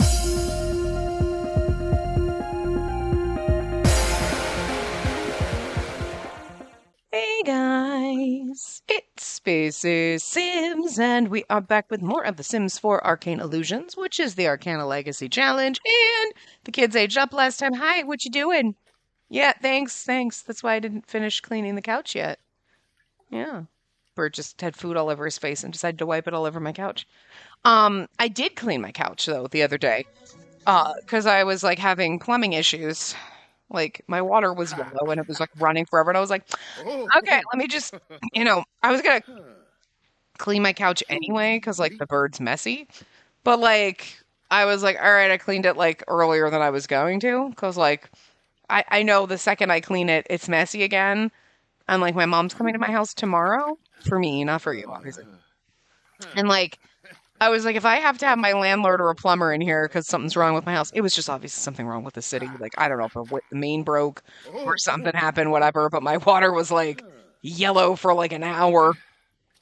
Hey guys, it's Spaces Sims, and we are back with more of the Sims 4 Arcane Illusions, which is the Arcana Legacy Challenge, and the kids aged up last time. Hi, what you doing? Yeah, thanks. That's why I didn't finish cleaning the couch yet. Yeah. Bert just had food all over his face and decided to wipe it all over my couch. I did clean my couch, though, the other day, because I was, like, having plumbing issues. Like, my water was yellow and it was, like, running forever. And I was like, okay, let me just, I was going to clean my couch anyway because, like, the bird's messy. But, like, I was like, all right, I cleaned it, like, earlier than I was going to because, like, I know the second I clean it, it's messy again. And, like, my mom's coming to my house tomorrow. For me, not for you, obviously. And, like, I was like, if I have to have my landlord or a plumber in here because something's wrong with my house, it was just obviously something wrong with the city. Like, I don't know if the main broke or something happened, whatever, but my water was like yellow for like an hour.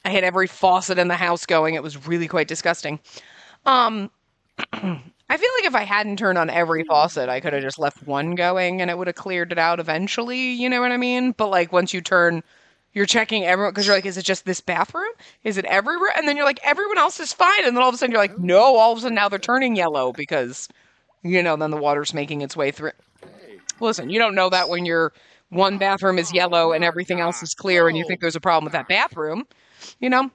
I had every faucet in the house going. It was really quite disgusting. I feel like if I hadn't turned on every faucet, I could have just left one going and it would have cleared it out eventually. You know what I mean? But like once you turn... You're checking everyone because you're like, is it just this bathroom? Is it everywhere? And then you're like, everyone else is fine. And then all of a sudden you're like, no, all of a sudden now they're turning yellow because, then the water's making its way through. Listen, you don't know that when your one bathroom is yellow and everything else is clear and you think there's a problem with that bathroom, And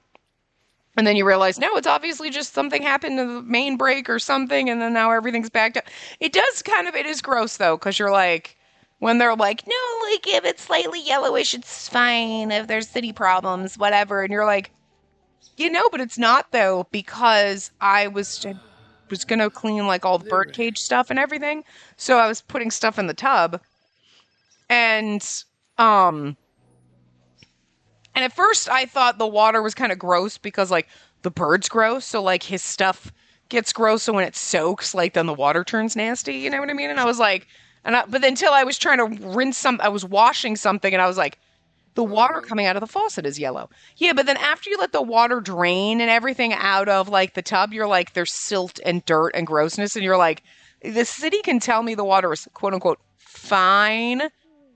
then you realize, no, it's obviously just something happened to the main break or something. And then now everything's backed up. It is gross though, because you're like, when they're like, no, like, if it's slightly yellowish, it's fine. If there's city problems, whatever. And you're like, but it's not, though, because I was going to clean, like, all the birdcage stuff and everything. So I was putting stuff in the tub. And at first I thought the water was kind of gross because, like, the bird's gross. So, like, his stuff gets gross. So when it soaks, like, then the water turns nasty. You know what I mean? And I was like... but until I was trying to I was washing something and I was like, the water coming out of the faucet is yellow. Yeah, but then after you let the water drain and everything out of like the tub, you're like, there's silt and dirt and grossness. And you're like, the city can tell me the water is quote unquote fine.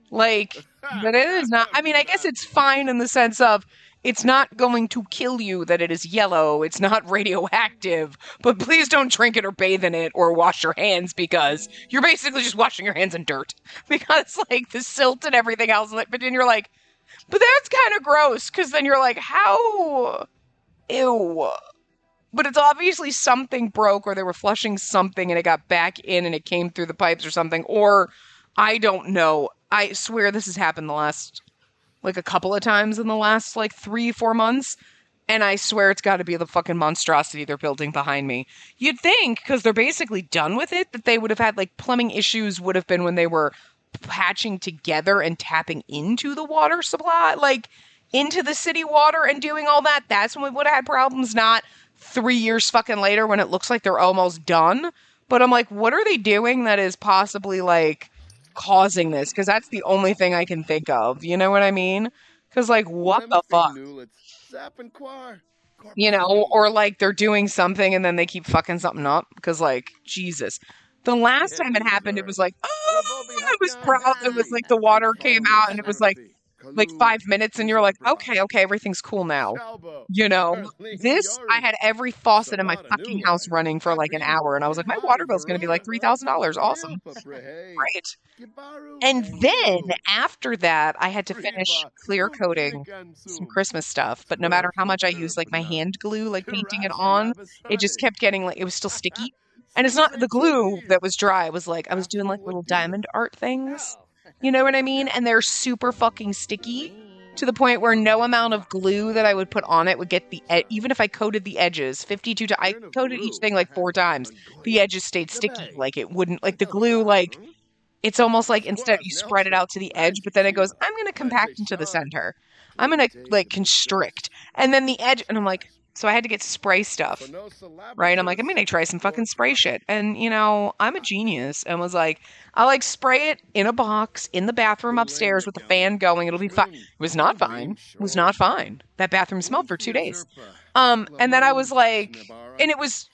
Like, but it is not. I mean, I guess it's fine in the sense of it's not going to kill you that it is yellow. It's not radioactive. But please don't drink it or bathe in it or wash your hands because you're basically just washing your hands in dirt. Because, like, the silt and everything else. But then you're like, but that's kind of gross. Because then you're like, how? Ew. But it's obviously something broke or they were flushing something and it got back in and it came through the pipes or something. Or, I don't know. I swear this has happened like a couple of times in the last like 3-4 months. And I swear it's got to be the fucking monstrosity they're building behind me. You'd think, because they're basically done with it, that they would have had like plumbing issues would have been when they were patching together and tapping into the water supply, like into the city water and doing all that. That's when we would have had problems, not 3 years fucking later when it looks like they're almost done. But I'm like, what are they doing that is possibly like causing this? Because that's the only thing I can think of. You know what I mean? Because like, what the fuck? Or like they're doing something and then they keep fucking something up. Because like, Jesus. The last time it happened, it was like, oh, it was proud. It was like the water came out and it was like 5 minutes and you're like, okay, everything's cool now. This, I had every faucet in my fucking house running for like an hour and I was like, my water bill's going to be like $3,000. Awesome. Right. And then after that, I had to finish clear coating some Christmas stuff. But no matter how much I used like my hand glue, like painting it on, it just kept getting like, it was still sticky. And it's not the glue that was dry. It was like, I was doing like little diamond art things. You know what I mean? And they're super fucking sticky to the point where no amount of glue that I would put on it would get even if I coated the edges, I coated each thing like 4 times. The edges stayed sticky. Like it wouldn't, like the glue, like it's almost like instead you spread it out to the edge, but then it goes, I'm going to compact into the center. I'm going to like constrict. And then the edge, and I'm like, so I had to get spray stuff, right? I'm like, I'm going to try some fucking spray shit. And, I'm a genius and was like, I'll like spray it in a box in the bathroom upstairs with the fan going. It'll be fine. It was not fine. It was not fine. That bathroom smelled for 2 days. And then I was like, and it was,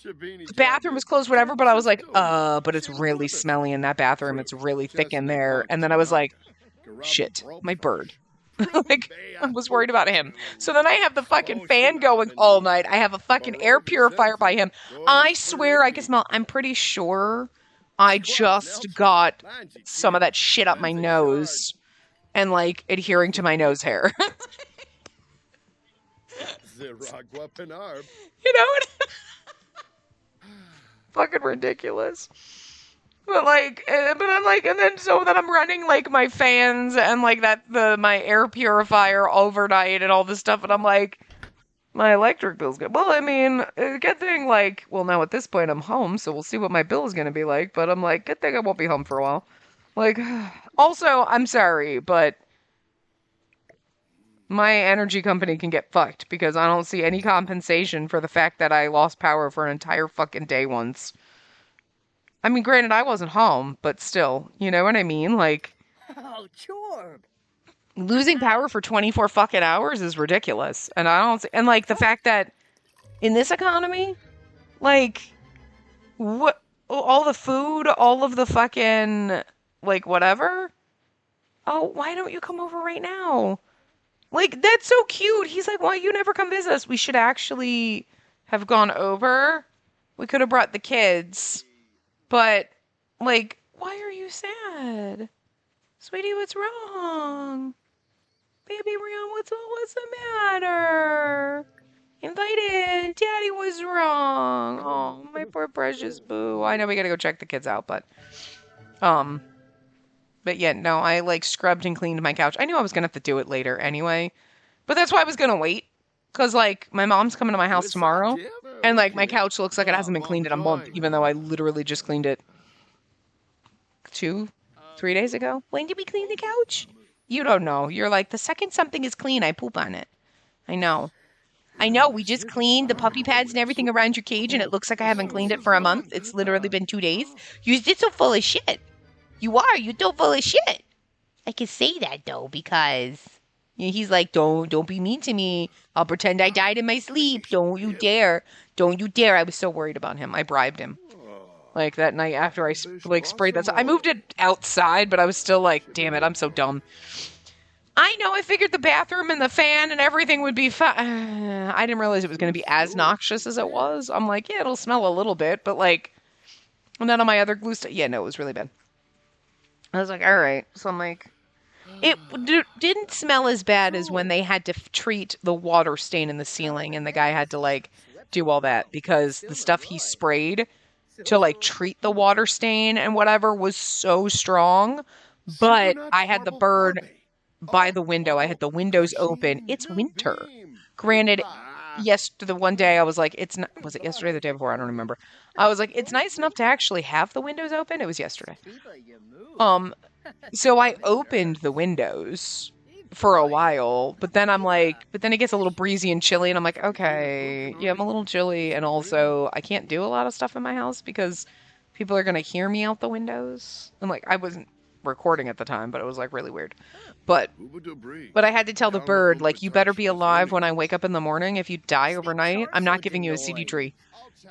The bathroom was closed, whatever, but I was like, but it's really smelly in that bathroom. It's really thick in there. And then I was like, shit, my bird. Like, I was worried about him. So then I have the fucking fan going all night. I have a fucking air purifier by him. I swear I can smell. I'm pretty sure I just got some of that shit up my nose and, like, adhering to my nose hair. You know? Fucking ridiculous. But I'm like, and then so then I'm running like my fans and like my air purifier overnight and all this stuff, and I'm like, my electric bill's good. Well, I mean, good thing, like, well, now at this point I'm home, so we'll see what my bill is gonna be like. But I'm like, good thing I won't be home for a while. Like, also, I'm sorry, but my energy company can get fucked because I don't see any compensation for the fact that I lost power for an entire fucking day once. I mean, granted, I wasn't home, but still, you know what I mean? Like, oh, sure. Losing power for 24 fucking hours is ridiculous. And I don't see, and like the fact that in this economy, like, what, all the food, all of the fucking, like, whatever. Oh, why don't you come over right now? Like, that's so cute. He's like, why you never come visit us? We should actually have gone over. We could have brought the kids. But, like, why are you sad? Sweetie, what's wrong? Baby Rion, what's the matter? Invited. Daddy was wrong. Oh, my poor precious boo. I know we gotta go check the kids out, but yeah, no, I, like, scrubbed and cleaned my couch. I knew I was gonna have to do it later anyway. But that's why I was gonna wait. Because, like, my mom's coming to my house tomorrow, and, like, my couch looks like it hasn't been cleaned in a month, even though I literally just cleaned it 2-3 days ago. When did we clean the couch? You don't know. You're like, the second something is clean, I poop on it. I know. We just cleaned the puppy pads and everything around your cage, and it looks like I haven't cleaned it for a month. It's literally been 2 days. You're so full of shit. You're so full of shit. I can say that, though, because... he's like, don't be mean to me. I'll pretend I died in my sleep. Don't you dare. Don't you dare. I was so worried about him. I bribed him. Like, that night after I, like, sprayed that. I moved it outside, but I was still like, damn it, I'm so dumb. I know, I figured the bathroom and the fan and everything would be fine. I didn't realize it was going to be as noxious as it was. I'm like, yeah, it'll smell a little bit, but, like, and then on my other glue stuff, yeah, no, it was really bad. I was like, all right. So I'm like... It didn't smell as bad as when they had to treat the water stain in the ceiling and the guy had to, like, do all that because the stuff he sprayed to, like, treat the water stain and whatever was so strong. But I had the bird by the window. I had the windows open. It's winter. Granted, the one day I was like, it's not, was it yesterday or the day before? I don't remember. I was like, it's nice enough to actually have the windows open. It was yesterday. So I opened the windows for a while, but then I'm like, but then it gets a little breezy and chilly, and I'm like, okay, yeah, I'm a little chilly, and also I can't do a lot of stuff in my house because people are going to hear me out the windows. And, like, I wasn't recording at the time, but it was, like, really weird. But I had to tell the bird, like, you better be alive when I wake up in the morning. If you die overnight, I'm not giving you a CD tree.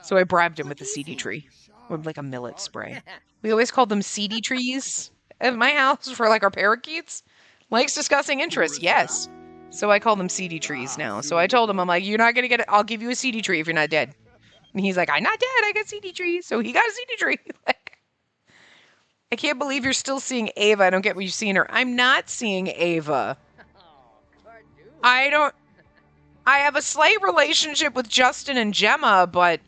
So I bribed him with a CD tree, with, like, a millet spray. We always called them CD trees at my house for, like, our parakeets. Likes discussing interests, yes. So I call them CD trees now. So I told him, I'm like, you're not going to get it. I'll give you a CD tree if you're not dead. And he's like, I'm not dead. I got CD trees. So he got a CD tree. Like, I can't believe you're still seeing Ava. I don't get what you're seeing her. I'm not seeing Ava. I have a slight relationship with Justin and Gemma, but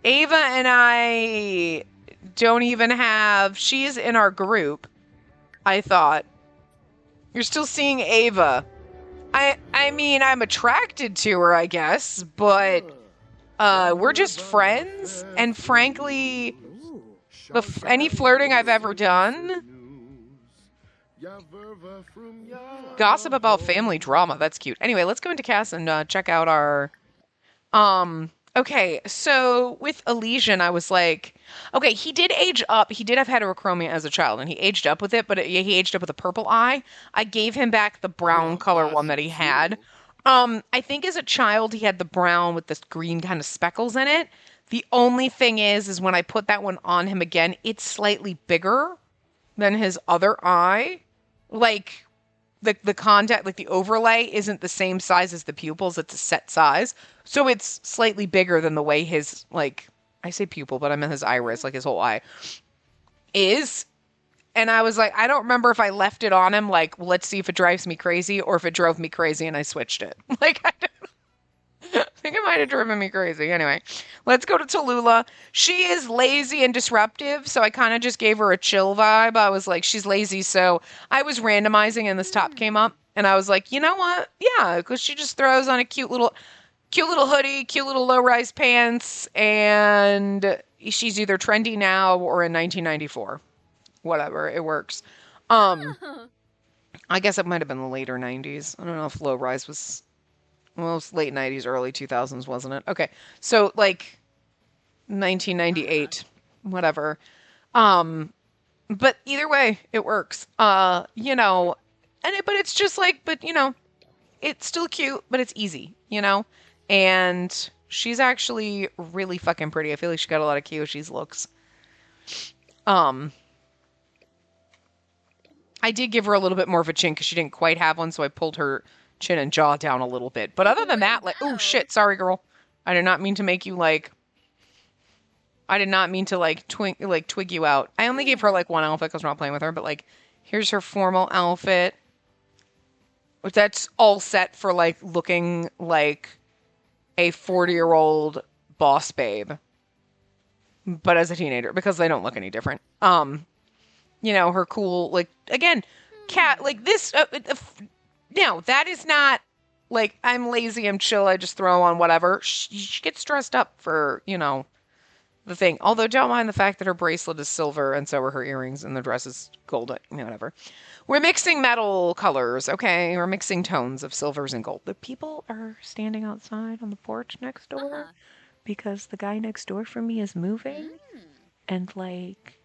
Ava and I don't even have... She's in our group, I thought. You're still seeing Ava. I mean, I'm attracted to her, I guess, but we're just friends, and frankly, any flirting I've ever done... Gossip about family drama, that's cute. Anyway, let's go into Cass and check out our... Okay, so with Elysian, I was like, okay, he did age up. He did have heterochromia as a child, and he aged up with it, but he aged up with a purple eye. I gave him back the brown color one that he had. I think as a child, he had the brown with this green kind of speckles in it. The only thing is when I put that one on him again, it's slightly bigger than his other eye. Like, the contact, like the overlay isn't the same size as the pupils. It's a set size. So it's slightly bigger than the way his, like, I say pupil, but I meant his iris, like his whole eye, is. And I was like, I don't remember if I left it on him, like, well, let's see if it drives me crazy, or if it drove me crazy and I switched it. Like, I think it might have driven me crazy. Anyway, let's go to Tallulah. She is lazy and disruptive, so I kind of just gave her a chill vibe. I was like, she's lazy, so I was randomizing and this top came up, and I was like, you know what? Yeah, because she just throws on a cute little hoodie, cute little low-rise pants, and she's either trendy now or in 1994. Whatever, it works. I guess it might have been the later 90s. I don't know if low-rise was... Well, it was late 90s, early 2000s, wasn't it? Okay. So, like, 1998, whatever. But either way, it works. You know, but it's just like, but, you know, it's still cute, but it's easy, you know? And she's actually really fucking pretty. I feel like she got a lot of Kiyoshi's looks. I did give her a little bit more of a chin because she didn't quite have one, so I pulled her chin and jaw down a little bit. But other than that, like, oh shit, sorry, girl. I did not mean to make you like. I did not mean to like twig you out. I only gave her like one outfit because we're not playing with her. But like, here's her formal outfit. That's all set for like looking like a 40-year-old boss babe, but as a teenager because they don't look any different. You know, her cool like again, cat like this. No, that is not, like, I'm lazy, I'm chill, I just throw on whatever. She gets dressed up for, you know, the thing. Although, don't mind the fact that her bracelet is silver, and so are her earrings, and the dress is gold, you know, whatever. We're mixing metal colors, okay? We're mixing tones of silvers and gold. The people are standing outside on the porch next door because the guy next door from me is moving, and, like...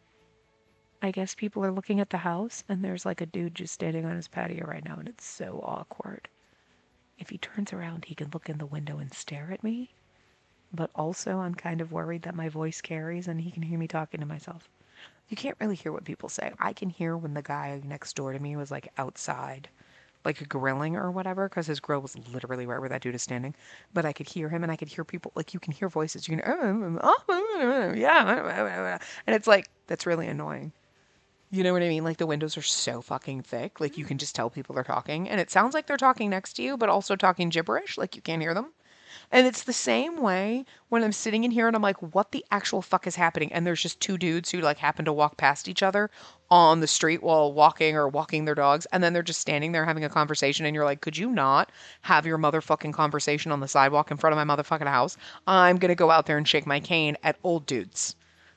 I guess people are looking at the house, and there's like a dude just standing on his patio right now, and it's so awkward. If he turns around, he can look in the window and stare at me, but also I'm kind of worried that my voice carries and he can hear me talking to myself. You can't really hear what people say. I can hear when the guy next door to me was like outside, like grilling or whatever, because his grill was literally right where that dude is standing. But I could hear him, and I could hear people, like you can hear voices. You can, yeah, and it's like, that's really annoying. You know what I mean? Like, the windows are so fucking thick. Like, you can just tell people are talking. And it sounds like they're talking next to you, but also talking gibberish. Like, you can't hear them. And it's the same way when I'm sitting in here and I'm like, what the actual fuck is happening? And there's just two dudes who, like, happen to walk past each other on the street while walking or walking their dogs. And then they're just standing there having a conversation. And you're like, could you not have your motherfucking conversation on the sidewalk in front of my motherfucking house? I'm going to go out there and shake my cane at old dudes.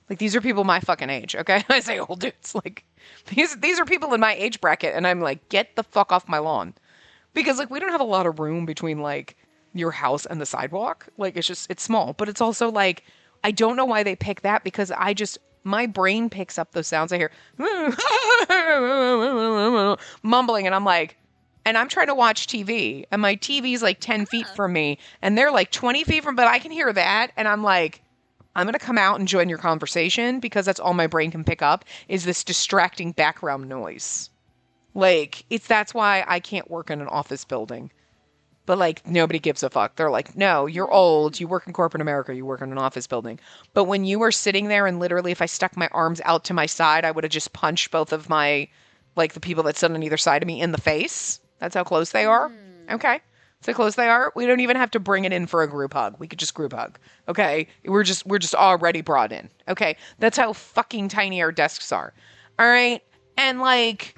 Like, these are people my fucking age, okay? I say old dudes. Like, these are people in my age bracket, and I'm like, get the fuck off my lawn. Because, like, we don't have a lot of room between, like, your house and the sidewalk. Like, it's small. But it's also, like, I don't know why they pick that, because my brain picks up those sounds I hear. Mumbling, and I'm like, and I'm trying to watch TV, and my TV's, like, 10 feet from me, and they're, like, 20 feet from, but I can hear that, and I'm like... I'm going to come out and join your conversation because that's all my brain can pick up is this distracting background noise. Like, that's why I can't work in an office building. But, like, nobody gives a fuck. They're like, no, you're old. You work in corporate America. You work in an office building. But when you were sitting there and literally if I stuck my arms out to my side, I would have just punched both of my, like, the people that sit on either side of me in the face. That's how close they are. Okay. So close they are. We don't even have to bring it in for a group hug. We could just group hug. Okay? We're just already brought in. Okay? That's how fucking tiny our desks are. All right? And like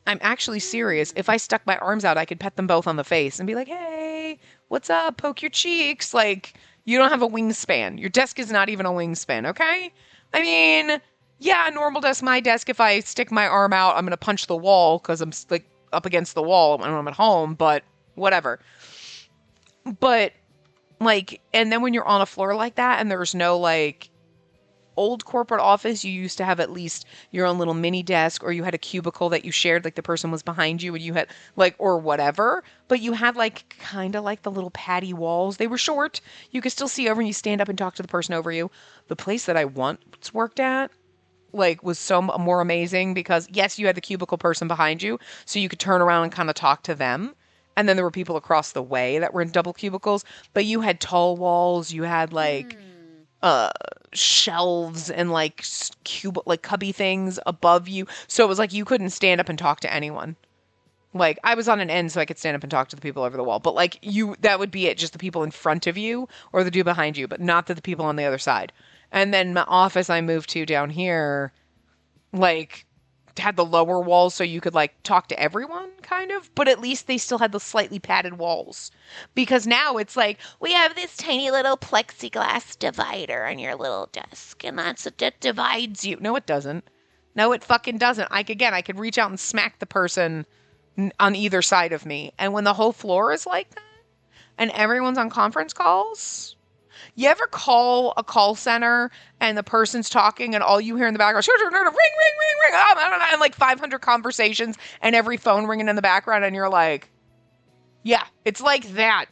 I'm actually serious. If I stuck my arms out, I could pet them both on the face and be like, "Hey, what's up? Poke your cheeks." Like, you don't have a wingspan. Your desk is not even a wingspan, okay? I mean, yeah, normal desk, my desk, if I stick my arm out, I'm going to punch the wall cuz I'm like up against the wall when I'm at home, but whatever. But, like, and then when you're on a floor like that and there's no, like, old corporate office, you used to have at least your own little mini desk, or you had a cubicle that you shared, like the person was behind you and you had like, or whatever. But you had like kind of like the little patty walls. They were short. You could still see over and you stand up and talk to the person over you. The place that I once worked at, like, was so more amazing because yes, you had the cubicle person behind you, so you could turn around and kind of talk to them. And then there were people across the way that were in double cubicles, but you had tall walls, you had like shelves and like like cubby things above you. So it was like you couldn't stand up and talk to anyone. Like I was on an end so I could stand up and talk to the people over the wall. But like that would be it, just the people in front of you or the dude behind you, but not the people on the other side. And then my office I moved to down here, like, had the lower walls so you could like talk to everyone kind of, but at least they still had the slightly padded walls, because now it's like we have this tiny little plexiglass divider on your little desk and that divides you. No, it doesn't. No, it fucking doesn't. I could reach out and smack the person on either side of me, and when the whole floor is like that and everyone's on conference calls. You ever call a call center and the person's talking and all you hear in the background, ring, ring, ring, ring, and like 500 conversations and every phone ringing in the background, and you're like, yeah, it's like that.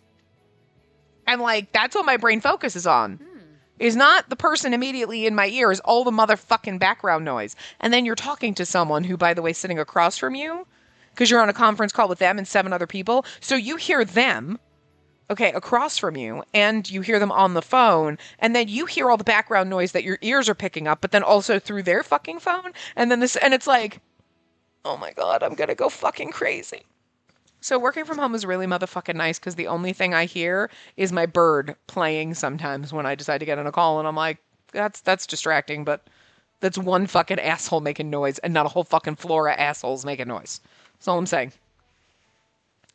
And like, that's what my brain focuses on. Is not the person immediately in my ear, is all the motherfucking background noise. And then you're talking to someone who, by the way, sitting across from you, because you're on a conference call with them and 7 other people. So you hear them, okay, across from you, and you hear them on the phone, and then you hear all the background noise that your ears are picking up, but then also through their fucking phone, and then and it's like, oh my God, I'm gonna go fucking crazy. So working from home is really motherfucking nice, because the only thing I hear is my bird playing sometimes when I decide to get on a call, and I'm like, that's distracting, but that's one fucking asshole making noise, and not a whole fucking floor of assholes making noise. That's all I'm saying.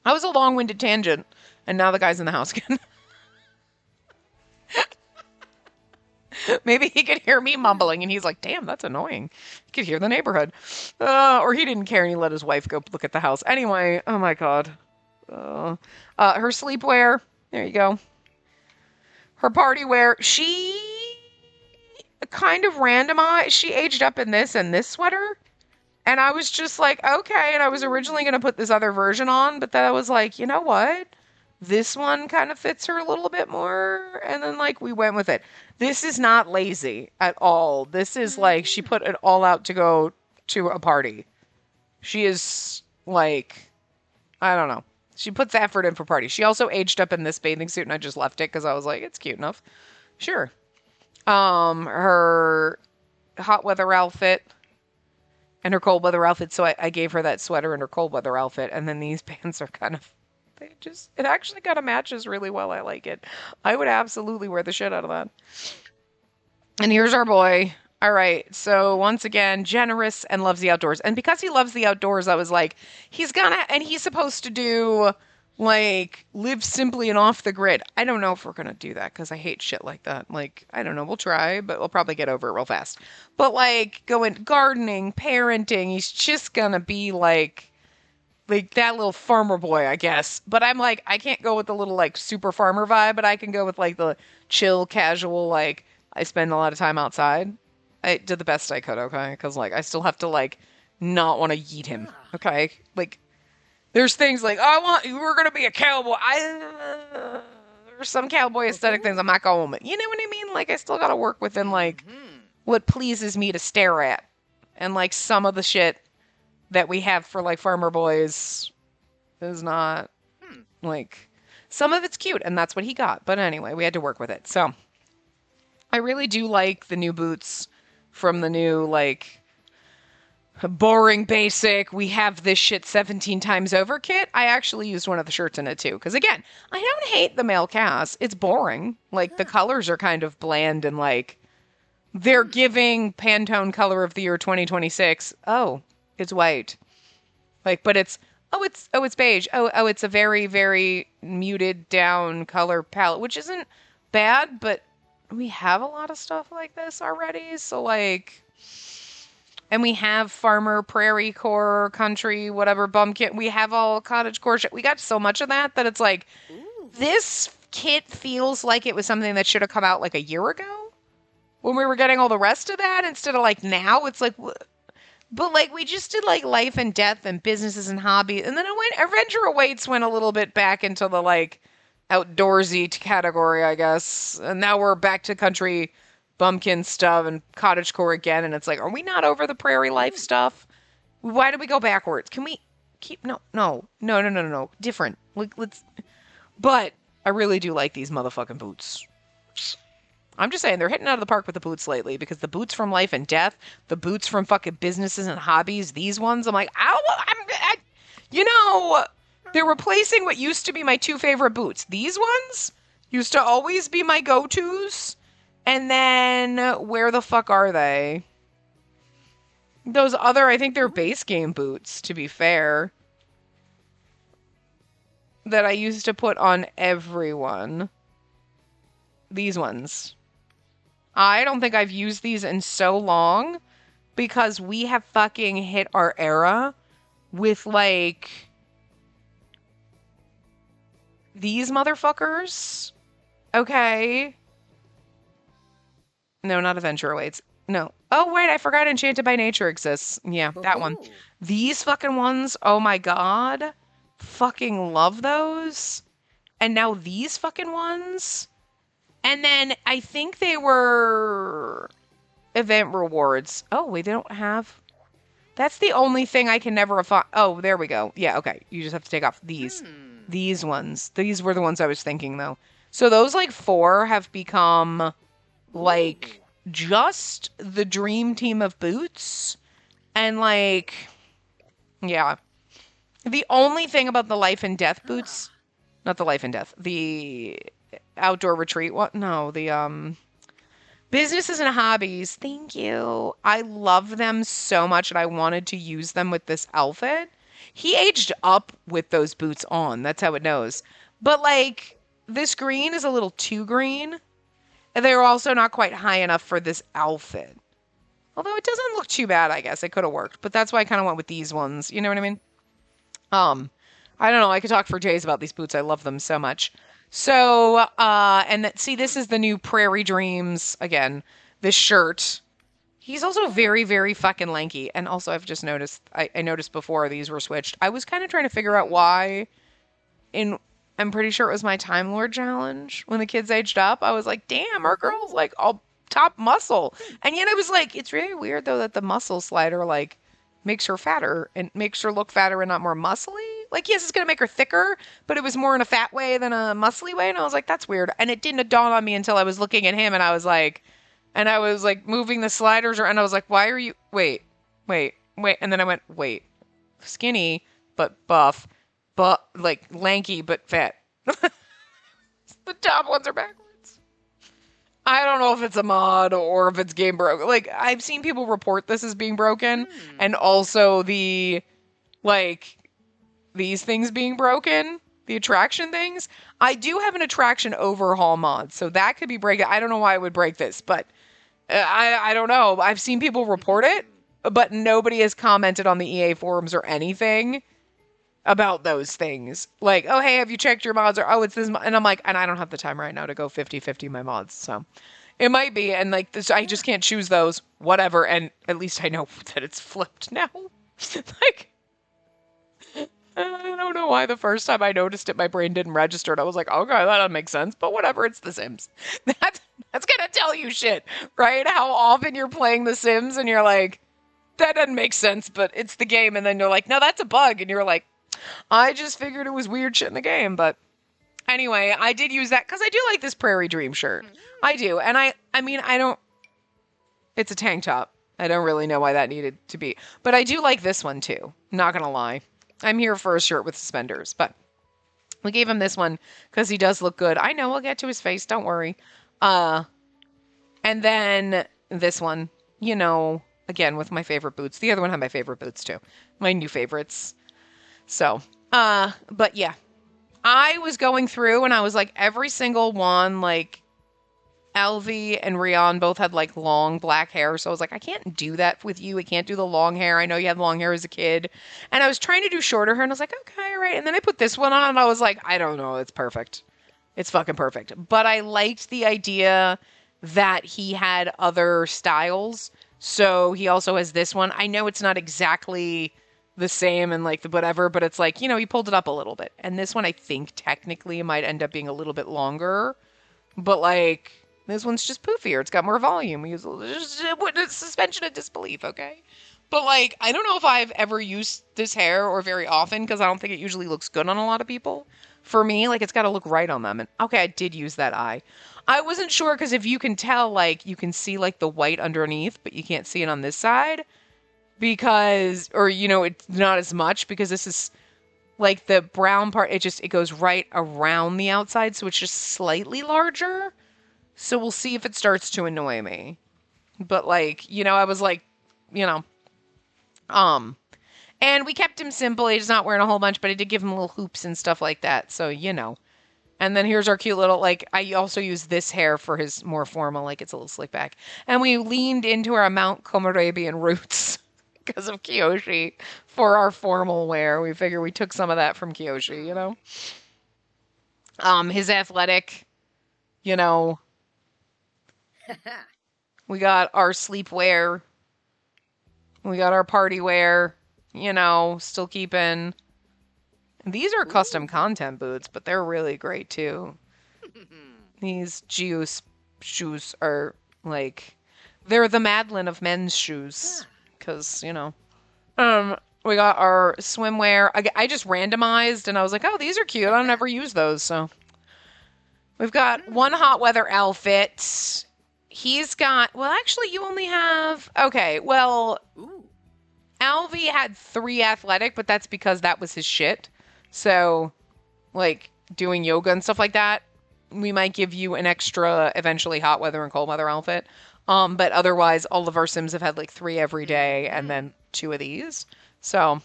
That was a long-winded tangent. And now the guy's in the house again. Maybe he could hear me mumbling and he's like, damn, that's annoying. He could hear the neighborhood. Or he didn't care and he let his wife go look at the house. Anyway, oh my God. Her sleepwear. There you go. Her party wear. She kind of randomized. She aged up in this and this sweater. And I was just like, okay. And I was originally going to put this other version on, but then I was like, you know what? This one kind of fits her a little bit more. And then, like, we went with it. This is not lazy at all. This is like, she put it all out to go to a party. She is, like, I don't know. She puts effort in for parties. She also aged up in this bathing suit, and I just left it because I was like, it's cute enough. Sure. Her hot weather outfit and her cold weather outfit. So I gave her that sweater and her cold weather outfit. And then these pants are kind of, it actually kind of matches really well. I like it. I would absolutely wear the shit out of that. And here's our boy. All right. So once again, generous and loves the outdoors. And because he loves the outdoors, I was like, he's supposed to do like live simply and off the grid. I don't know if we're going to do that because I hate shit like that. Like, I don't know. We'll try, but we'll probably get over it real fast. But like going gardening, parenting, he's just going to be like that little farmer boy, I guess. But I'm like, I can't go with the little like super farmer vibe, but I can go with like the chill, casual, like I spend a lot of time outside. I did the best I could, okay? Because like I still have to like not want to yeet him, okay? Like there's things like, we're going to be a cowboy. There's some cowboy aesthetic things I'm not going with. You know what I mean? Like I still got to work within like what pleases me to stare at. And like some of the shit that we have for like farmer boys is not like, some of it's cute and that's what he got. But anyway, we had to work with it. So I really do like the new boots from the new like boring basic, we have this shit 17 times over kit. I actually used one of the shirts in it too. Because again, I don't hate the male cast. It's boring. Like the colors are kind of bland and like they're giving Pantone color of the year 2026. Oh, it's white. Like, but it's beige. Oh, it's a very, very muted down color palette, which isn't bad, but we have a lot of stuff like this already. So like, and we have farmer, prairie core, country, whatever, bumpkin. We have all cottage core shit. We got so much of that it's like, this kit feels like it was something that should have come out like a year ago. when we were getting all the rest of that instead of like now. It's like, but like we just did like life and death and businesses and hobbies, and then Adventure Awaits went a little bit back into the like outdoorsy category, I guess. And now we're back to country bumpkin stuff and cottagecore again. And it's like, are we not over the prairie life stuff? Why did we go backwards? Can we keep no. Different. Let's. But I really do like these motherfucking boots. I'm just saying, they're hitting out of the park with the boots lately, because the boots from Life and Death, the boots from fucking businesses and hobbies, these ones, I'm like, they're replacing what used to be my 2 favorite boots. These ones used to always be my go-tos, and then where the fuck are they? Those other, I think they're base game boots, to be fair, that I used to put on everyone. These ones. I don't think I've used these in so long, because we have fucking hit our era with, like, these motherfuckers. Okay. No, not Adventure Awaits. No. Oh, wait, I forgot Enchanted by Nature exists. Yeah, that one. These fucking ones, oh my god. Fucking love those. And now these fucking ones. And then I think they were event rewards. Oh, wait, they don't have... That's the only thing I can never find. Oh, there we go. Yeah, okay. You just have to take off these. These ones. These were the ones I was thinking, though. So those, like, 4 have become, like, just the dream team of boots. And, like, yeah. The only thing about the Life and Death boots... Not the Life and Death. The... Outdoor Retreat. What? No, the businesses and hobbies. Thank you. I love them so much, and I wanted to use them with this outfit. He aged up with those boots on. That's how it knows. But like, this green is a little too green, and they're also not quite high enough for this outfit. Although it doesn't look too bad, I guess. It could have worked, but that's why I kind of went with these ones. You know what I mean? I don't know. I could talk for days about these boots. I love them so much. So, see, this is the new Prairie Dreams, again, this shirt. He's also very, very fucking lanky. And also, I've just noticed, I noticed before these were switched. I was kind of trying to figure out why I'm pretty sure it was my Time Lord challenge. When the kids aged up, I was like, damn, our girl's like all top muscle. And yet I was like, it's really weird though that the muscle slider, like, makes her fatter and makes her look fatter and not more muscly. Like, yes, it's going to make her thicker, but it was more in a fat way than a muscly way. And I was like, that's weird. And it didn't dawn on me until I was looking at him and I was like moving the sliders and I was like, why are you, wait. And then I went, wait, skinny, but buff, but like lanky, but fat. The top ones are backwards. I don't know if it's a mod or if it's game broken. Like, I've seen people report this as being broken and also the, like, these things being broken, the attraction things. I do have an attraction overhaul mod, so that could be breaking. I don't know why it would break this, but I don't know. I've seen people report it, but nobody has commented on the EA forums or anything about those things. Like, oh, hey, have you checked your mods? Or, oh, it's this mod. And I'm like, and I don't have the time right now to go 50-50 my mods, so it might be. And like, this, I just can't choose those, whatever. And at least I know that it's flipped now. Like, I don't know why the first time I noticed it, my brain didn't register it. I was like, okay, that doesn't make sense, but whatever, it's The Sims. That's gonna tell you shit, right? How often you're playing The Sims and you're like, that doesn't make sense, but it's the game. And then you're like, no, that's a bug. And you're like, I just figured it was weird shit in the game. But anyway, I did use that because I do like this Prairie Dream shirt. I do. And I mean, I don't, it's a tank top. I don't really know why that needed to be. But I do like this one too. Not gonna lie. I'm here for a shirt with suspenders. But we gave him this one because he does look good. I know, we'll get to his face. Don't worry. And then this one, you know, again, with my favorite boots. The other one had my favorite boots too. My new favorites. So, but yeah, I was going through and I was like, every single one, like Elvie and Rion both had like long black hair. So I was like, I can't do that with you. I can't do the long hair. I know you had long hair as a kid. And I was trying to do shorter hair and I was like, okay, all right. And then I put this one on and I was like, I don't know. It's perfect. It's fucking perfect. But I liked the idea that he had other styles. So he also has this one. I know it's not exactly the same and like the whatever, but it's like, he pulled it up a little bit. And this one I think technically might end up being a little bit longer, but like this one's just poofier. It's got more volume. We use a suspension of disbelief, okay? But like, I don't know if I've ever used this hair or very often because I don't think it usually looks good on a lot of people. For me, like it's got to look right on them. And okay, I did use that eye. I wasn't sure because if you can tell, like you can see like the white underneath, but you can't see it on this side because, or it's not as much because this is like the brown part. It goes right around the outside, so it's just slightly larger. So we'll see if it starts to annoy me. But like, I was like, and we kept him simple. He's not wearing a whole bunch, but I did give him little hoops and stuff like that. So, And then here's our cute little, like, I also use this hair for his more formal, like, it's a little slick back. And we leaned into our Mount Komorebian roots because of Kiyoshi for our formal wear. We figured we took some of that from Kiyoshi, His athletic, we got our sleepwear. We got our party wear, still keeping. These are custom content boots, but they're really great too. These Geos shoes are like, they're the Madeline of men's shoes. Because, we got our swimwear. I just randomized and I was like, oh, these are cute. I don't ever use those. So we've got one hot weather outfit. He's got, well, actually, you only have, okay, well, Alvy had 3 athletic, but that's because that was his shit. So, like, doing yoga and stuff like that, we might give you an extra, eventually, hot weather and cold weather outfit. But otherwise, all of our Sims have had, like, 3 every day, and then 2 of these. So,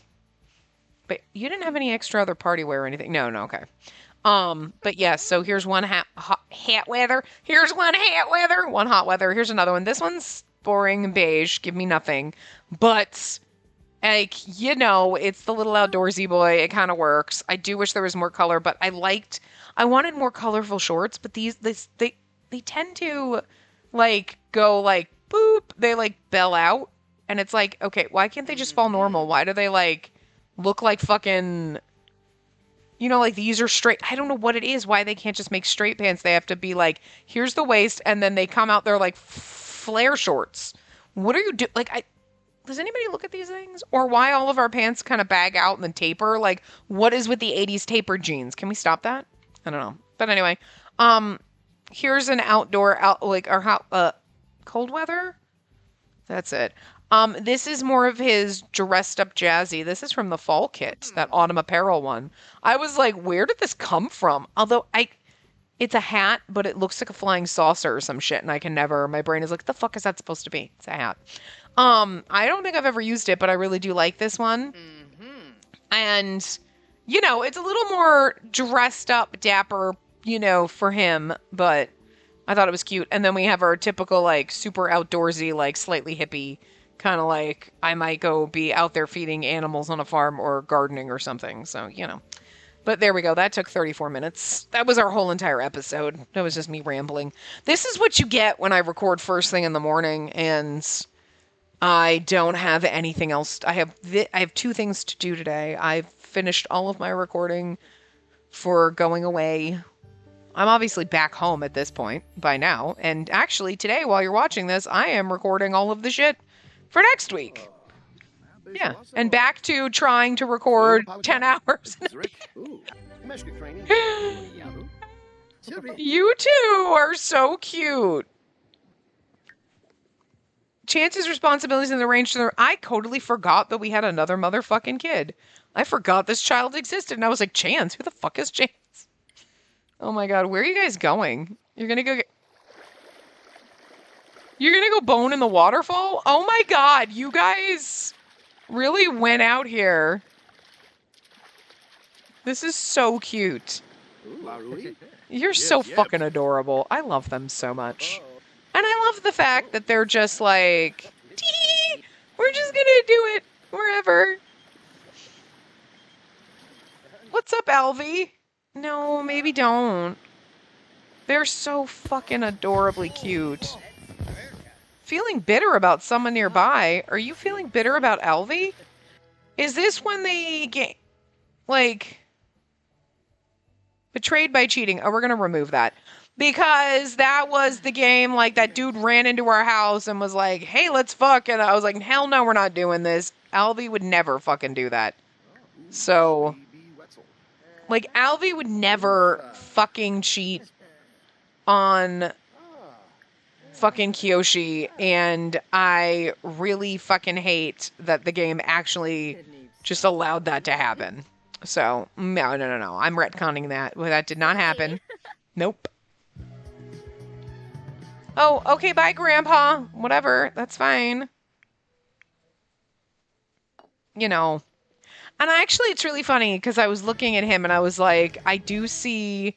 but you didn't have any extra other party wear or anything? No, okay. But yes, so here's one hat weather. Here's one hat weather. One hot weather. Here's another one. This one's boring and beige. Give me nothing. But, like, it's the little outdoorsy boy. It kind of works. I do wish there was more color, but I wanted more colorful shorts, but they tend to, like, go, like, boop. They, like, bell out. And it's like, okay, why can't they just fall normal? Why do they, like, look like fucking... like these are straight. I don't know what it is. Why they can't just make straight pants. They have to be like, here's the waist. And then they come out, they're like flare shorts. What are you doing? Like, does anybody look at these things? Or why all of our pants kind of bag out and then taper? Like, what is with the 80s tapered jeans? Can we stop that? I don't know. But anyway, here's an outdoor, our cold weather. That's it. This is more of his dressed up jazzy. This is from the fall kit, that autumn apparel one. I was like, where did this come from? Although it's a hat, but it looks like a flying saucer or some shit, and my brain is like, the fuck is that supposed to be? It's a hat. I don't think I've ever used it, but I really do like this one. And, it's a little more dressed up, dapper, for him, but I thought it was cute. And then we have our typical, like, super outdoorsy, like, slightly hippie, kind of like I might go be out there feeding animals on a farm or gardening or something. So, But there we go. That took 34 minutes. That was our whole entire episode. That was just me rambling. This is what you get when I record first thing in the morning and I don't have anything else. I have 2 things to do today. I've finished all of my recording for going away. I'm obviously back home at this point by now. And actually today, while you're watching this, I am recording all of the shit for next week. Yeah, and back to trying to record 10 hours. You two are so cute. Chance's responsibilities in the range. I totally forgot that we had another motherfucking kid. I forgot this child existed, and I was like, Chance? Who the fuck is Chance? Oh my god, where are you guys going? You're gonna go bone in the waterfall? Oh my god, you guys really went out here. This is so cute. You're so fucking adorable. I love them so much. And I love the fact that they're just like, tee, we're just gonna do it wherever. What's up, Alvy? No, maybe don't. They're so fucking adorably cute. Feeling bitter about someone nearby. Are you feeling bitter about Alvy? Is this when they get, like, betrayed by cheating? Oh, we're gonna remove that. Because that was the game, like, that dude ran into our house and was like, hey, let's fuck. And I was like, hell no, we're not doing this. Alvy would never fucking do that. So, like, Alvy would never fucking cheat on fucking Kiyoshi, and I really fucking hate that the game actually just allowed that to happen. So, no. I'm retconning that. Well, that did not happen. Nope. Oh, okay, bye, Grandpa. Whatever, that's fine. You know. And actually, it's really funny, because I was looking at him, and I was like, I do see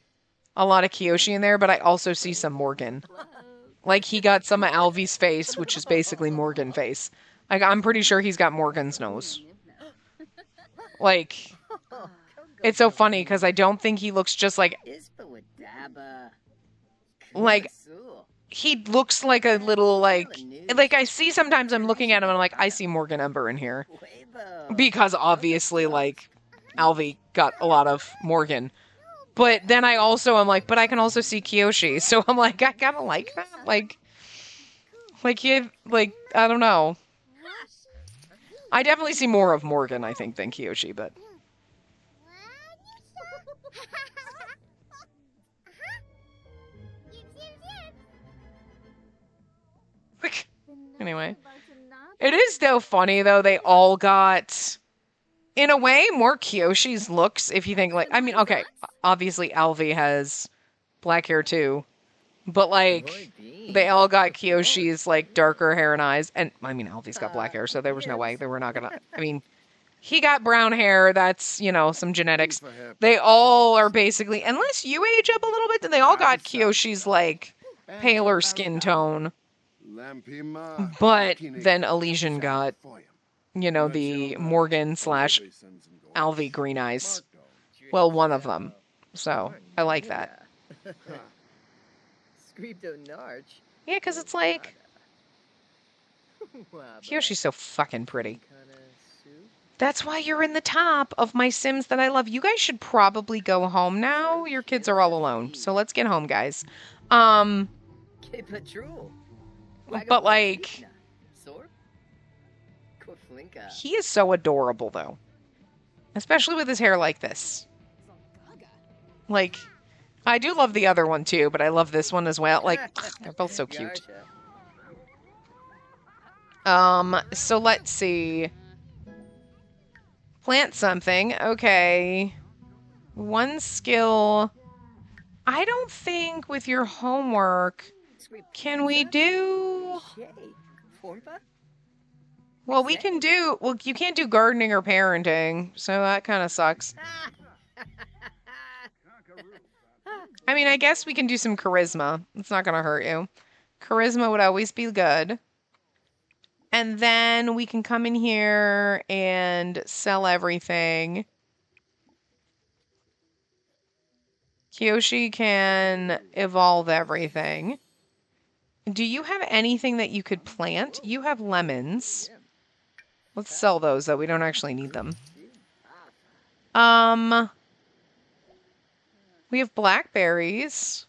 a lot of Kiyoshi in there, but I also see some Morgan. Like, he got some of Alvy's face, which is basically Morgan face. Like, I'm pretty sure he's got Morgan's nose. Like, it's so funny, because I don't think he looks just like... Like, he looks like a little, like... Like, I see sometimes I'm looking at him, and I'm like, I see Morgan Ember in here. Because, obviously, like, Alvy got a lot of Morgan. But then I also am like, but I can also see Kiyoshi. So I'm like, I kind of like that. Like, I don't know. I definitely see more of Morgan, I think, than Kiyoshi, but... Anyway. It is, though, funny, though, they all got... In a way, more Kiyoshi's looks, if you think, like... I mean, okay, obviously Alvy has black hair, too. But, like, they all got Kiyoshi's, like, darker hair and eyes. And, I mean, Alvy's got black hair, so there was no way they were not gonna... I mean, he got brown hair, that's, you know, some genetics. They all are basically... Unless you age up a little bit, then they all got Kiyoshi's, like, paler skin tone. But then Elysian got... You know, the Morgan / Alvy green eyes. Well, one of them. So, I like that. Yeah, because it's like... Kiyoshi's so fucking pretty. That's why you're in the top of my Sims that I love. You guys should probably go home now. Your kids are all alone. So let's get home, guys. But like... He is so adorable, though. Especially with his hair like this. Like, I do love the other one, too, but I love this one as well. Like, they're both so cute. So let's see. Plant something. Okay. One skill. I don't think with your homework, can we do... Well, we can do... Well, you can't do gardening or parenting, so that kind of sucks. I mean, I guess we can do some charisma. It's not going to hurt you. Charisma would always be good. And then we can come in here and sell everything. Kiyoshi can evolve everything. Do you have anything that you could plant? You have lemons. Let's sell those, though. We don't actually need them. We have blackberries.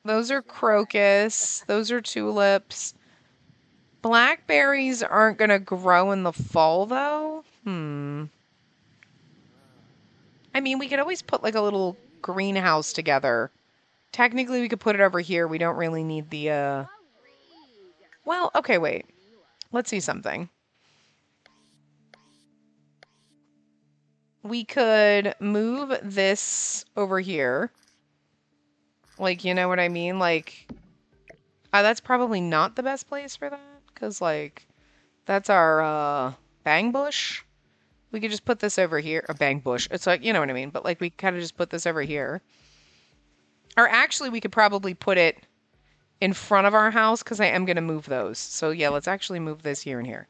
Those are crocus. Those are tulips. Blackberries aren't going to grow in the fall, though. I mean, we could always put, like, a little greenhouse together. Technically, we could put it over here. We don't really need the, Well, okay, wait. Let's see something. We could move this over here. Like, you know what I mean? Like, that's probably not the best place for that. Because, like, that's our, bang bush. We could just put this over here. A bang bush. It's like, you know what I mean? But, like, we kind of just put this over here. Or actually, we could probably put it in front of our house, because I am going to move those. So, yeah, let's actually move this here and here.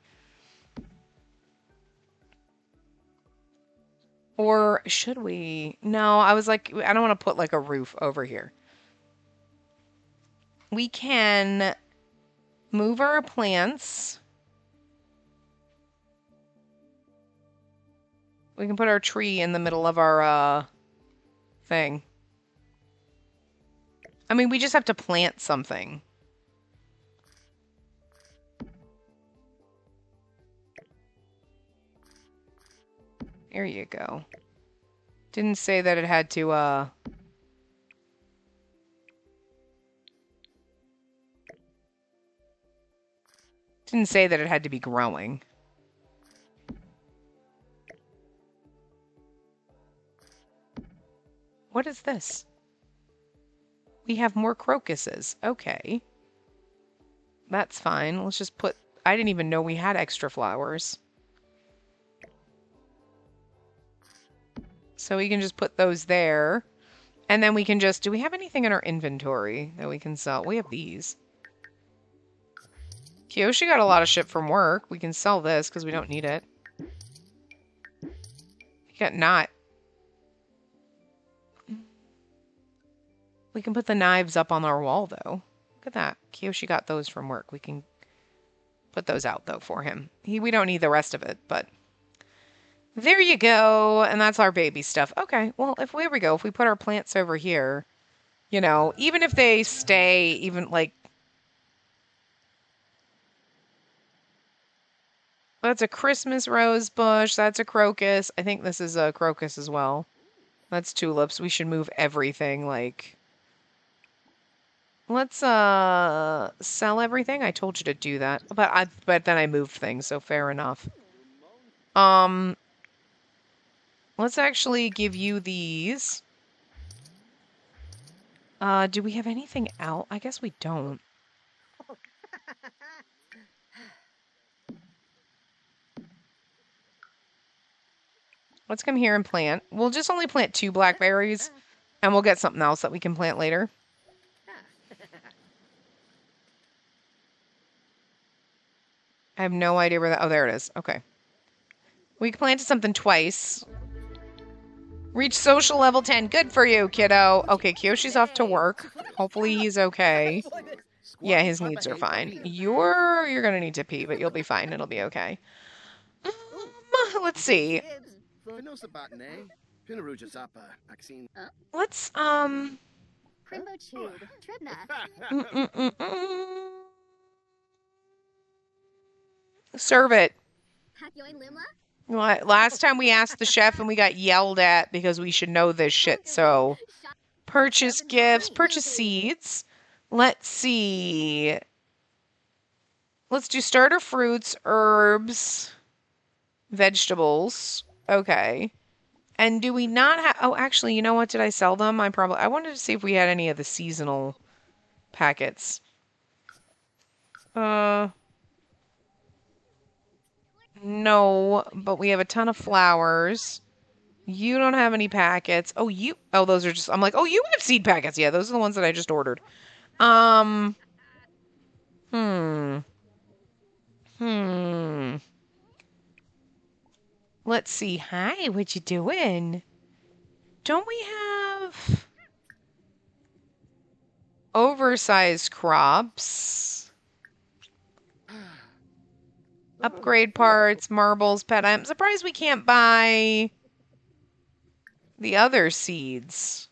Or should we? No, I was like, I don't want to put like a roof over here. We can move our plants. We can put our tree in the middle of our thing. I mean, we just have to plant something. There you go. Didn't say that it had to, didn't say that it had to be growing. What is this? We have more crocuses. Okay. That's fine. Let's just put... I didn't even know we had extra flowers. So we can just put those there. And then we can just... Do we have anything in our inventory that we can sell? We have these. Kiyoshi got a lot of shit from work. We can sell this because we don't need it. He got knot. We can put the knives up on our wall, though. Look at that. Kiyoshi got those from work. We can put those out, though, for him. We don't need the rest of it, but... There you go. And that's our baby stuff. Okay, well, here we go. If we put our plants over here, you know, even if they stay, even, like... That's a Christmas rose bush. That's a crocus. I think this is a crocus as well. That's tulips. We should move everything, like... Let's sell everything. I told you to do that. But then I moved things, so fair enough. Let's actually give you these. Do we have anything else? I guess we don't. Let's come here and plant. We'll just only plant 2 blackberries, and we'll get something else that we can plant later. I have no idea where that... Oh, there it is. Okay. We planted something twice. Reach social level 10. Good for you, kiddo. Okay, Kiyoshi's off to work. Hopefully he's okay. Yeah, his needs are fine. You're gonna need to pee, but you'll be fine. It'll be okay. Let's see. Let's, serve it. Last time we asked the chef and we got yelled at because we should know this shit, so... Purchase gifts, purchase seeds. Let's see. Let's do starter fruits, herbs, vegetables. Okay. And do we not have... Oh, actually, you know what? Did I sell them? I wanted to see if we had any of the seasonal packets. No, but we have a ton of flowers. You don't have any packets. Oh, those are just... I'm like, oh, you have seed packets. Yeah, those are the ones that I just ordered. Let's see. Hi, what you doing? Don't we have oversized crops? Upgrade parts, marbles, pet. I'm surprised we can't buy the other seeds.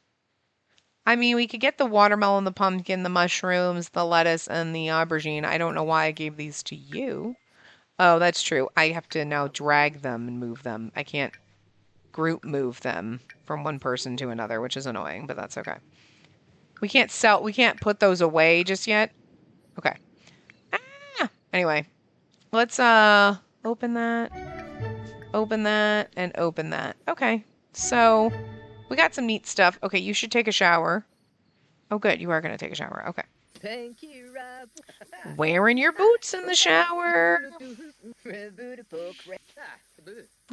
I mean, we could get the watermelon, the pumpkin, the mushrooms, the lettuce, and the aubergine. I don't know why I gave these to you. Oh, that's true. I have to now drag them and move them. I can't group move them from one person to another, which is annoying, but that's okay. We can't put those away just yet. Okay. Anyway. Let's open that, and open that. Okay, so we got some neat stuff. Okay, you should take a shower. Oh, good, you are going to take a shower. Okay. Thank you, Rob. Wearing your boots in the shower.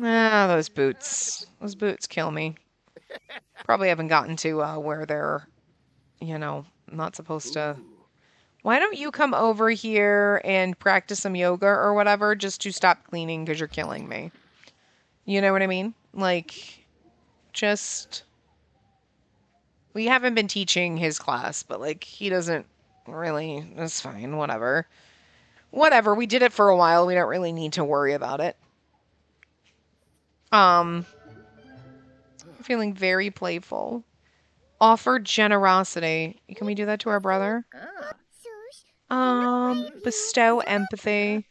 Ah, those boots. Those boots kill me. Probably haven't gotten to where they're, you know, not supposed to... Why don't you come over here and practice some yoga or whatever just to stop cleaning because you're killing me? You know what I mean? Like, Just... We haven't been teaching his class, but, like, he doesn't really... It's fine, whatever. Whatever, we did it for a while. We don't really need to worry about it. I'm feeling very playful. Offer generosity. Can we do that to our brother? Bestow empathy.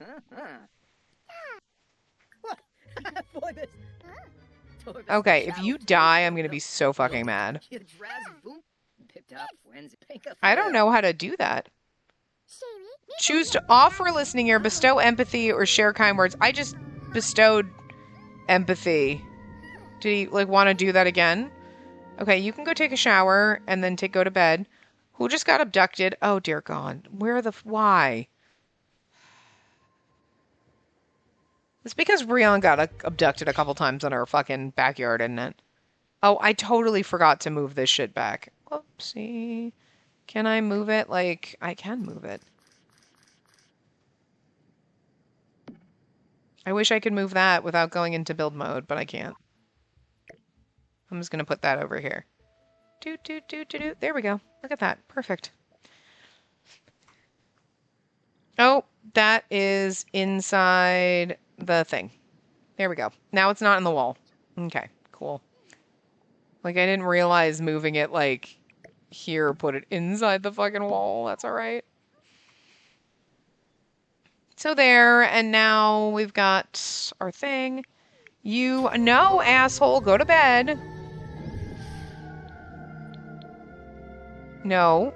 Okay, if you die, I'm gonna be so fucking mad. I don't know how to do that. Choose to offer listening ear, bestow empathy, or share kind words. I just bestowed empathy. Did he, like, want to do that again? Okay, you can go take a shower and then go to bed. Who just got abducted? Oh, dear God. Why? It's because Rion got abducted a couple times in our fucking backyard, isn't it? Oh, I totally forgot to move this shit back. Oopsie. Can I move it? Like, I can move it. I wish I could move that without going into build mode, but I can't. I'm just going to put that over here. There we go. Look at that. Perfect. Oh, that is inside the thing. There we go. Now it's not in the wall. Okay, cool. Like, I didn't realize moving it, like, here, put it inside the fucking wall. That's all right. So there, and now we've got our thing. No, asshole, go to bed. No,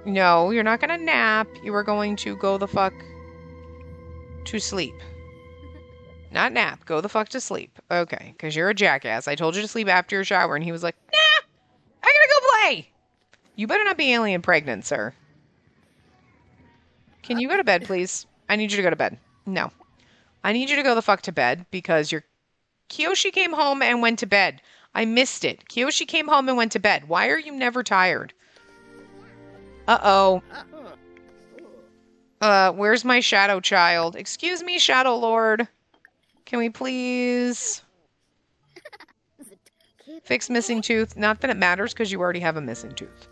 you're not gonna nap. You are going to go the fuck to sleep. Not nap, go the fuck to sleep. Okay, because you're a jackass. I told you to sleep after your shower, and he was like, nah, I gotta go play. You better not be alien pregnant, sir. Can you go to bed, please? I need you to go to bed. No. I need you to go the fuck to bed because Kiyoshi came home and went to bed. I missed it. Kiyoshi came home and went to bed. Why are you never tired? Uh-oh. Where's my shadow child? Excuse me, Shadow Lord. Can we please fix missing tooth? Not that it matters because you already have a missing tooth.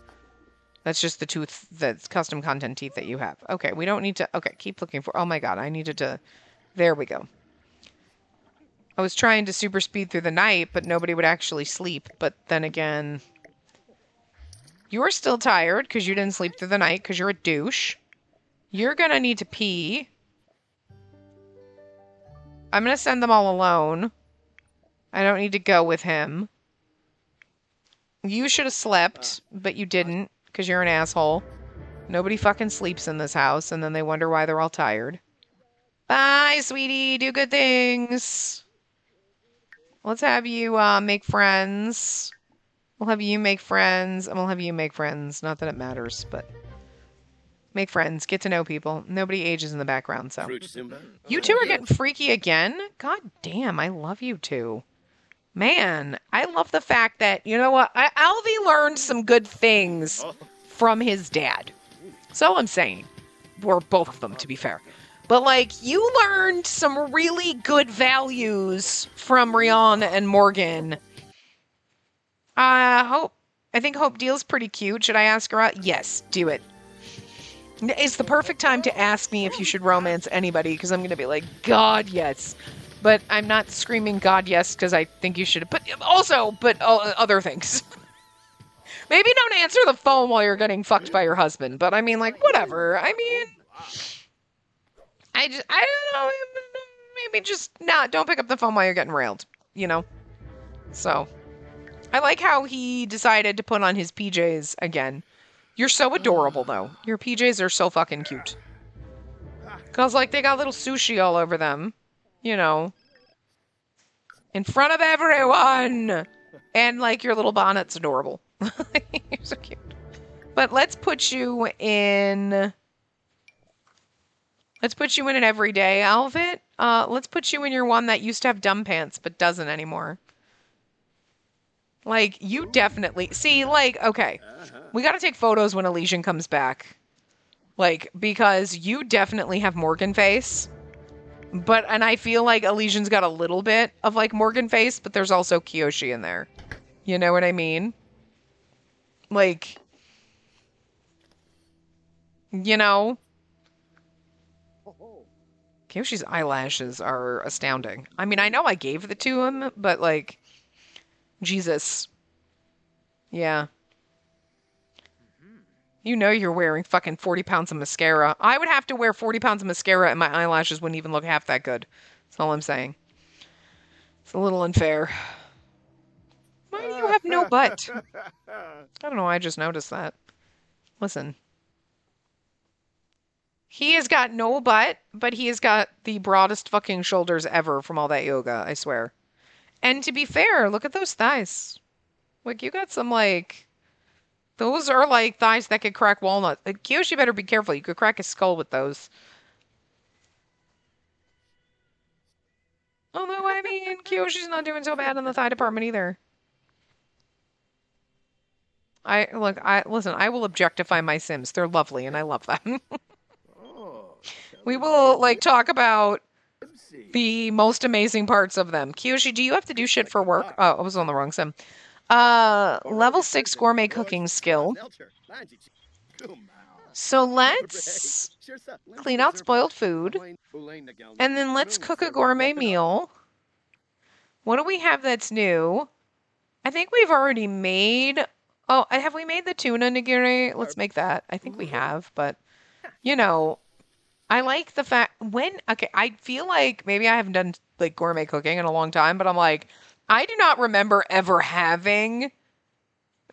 That's just the tooth that's custom content teeth that you have. Okay, we don't need to... Okay, keep looking for... Oh my God, I needed to... There we go. I was trying to super speed through the night, but nobody would actually sleep. But then again... You're still tired because you didn't sleep through the night because you're a douche. You're gonna need to pee. I'm gonna send them all alone. I don't need to go with him. You should have slept, but you didn't. Because you're an asshole. Nobody fucking sleeps in this house, and then they wonder why they're all tired. Bye, sweetie. Do good things. Let's have you make friends. We'll have you make friends, and we'll have you make friends. Not that it matters, but... Make friends. Get to know people. Nobody ages in the background, so... You two are getting freaky again? God damn, I love you two. Man, I love the fact that, you know what, Alvy learned some good things from his dad. That's all I'm saying. Or both of them, to be fair. But, like, you learned some really good values from Rion and Morgan. I think Hope Deal's pretty cute. Should I ask her out? Yes, do it. It's the perfect time to ask me if you should romance anybody, because I'm going to be like, God, yes. But I'm not screaming God yes because I think you should. But other things. Maybe don't answer the phone while you're getting fucked by your husband. But I mean, like, whatever. I mean, I don't know. Maybe just don't pick up the phone while you're getting railed. You know. So I like how he decided to put on his PJs again. You're so adorable though. Your PJs are so fucking cute. Cause like they got little sushi all over them. You know, in front of everyone. And, like, your little bonnet's adorable. You're so cute. But let's put you in an everyday outfit. Let's put you in your one that used to have dumb pants, but doesn't anymore. Like, you definitely... See, like, okay. We gotta take photos when Elysian comes back. Like, because you definitely have Morgan face. And I feel like Elysian's got a little bit of, like, Morgan face, but there's also Kiyoshi in there. You know what I mean? Like, you know, Kyoshi's eyelashes are astounding. I mean, I know I gave it to him, but like, Jesus. Yeah. You know you're wearing fucking 40 pounds of mascara. I would have to wear 40 pounds of mascara and my eyelashes wouldn't even look half that good. That's all I'm saying. It's a little unfair. Why do you have no butt? I don't know, I just noticed that. Listen. He has got no butt, but he has got the broadest fucking shoulders ever from all that yoga, I swear. And to be fair, look at those thighs. Like, you got some, like... Those are, like, thighs that could crack walnuts. Like, Kyoshi better be careful. You could crack his skull with those. Although, I mean, Kyoshi's not doing so bad in the thigh department either. Listen, I will objectify my Sims. They're lovely, and I love them. We will, like, talk about the most amazing parts of them. Kyoshi, do you have to do shit for work? Oh, I was on the wrong Sim. Level 6 gourmet cooking skill. So let's clean out spoiled food. And then let's cook a gourmet meal. What do we have that's new? I think we've already made... Oh, have we made the tuna nigiri? Let's make that. I think we have, but, you know, I like the fact... Okay, I feel like maybe I haven't done, like, gourmet cooking in a long time, but I'm like, I do not remember ever having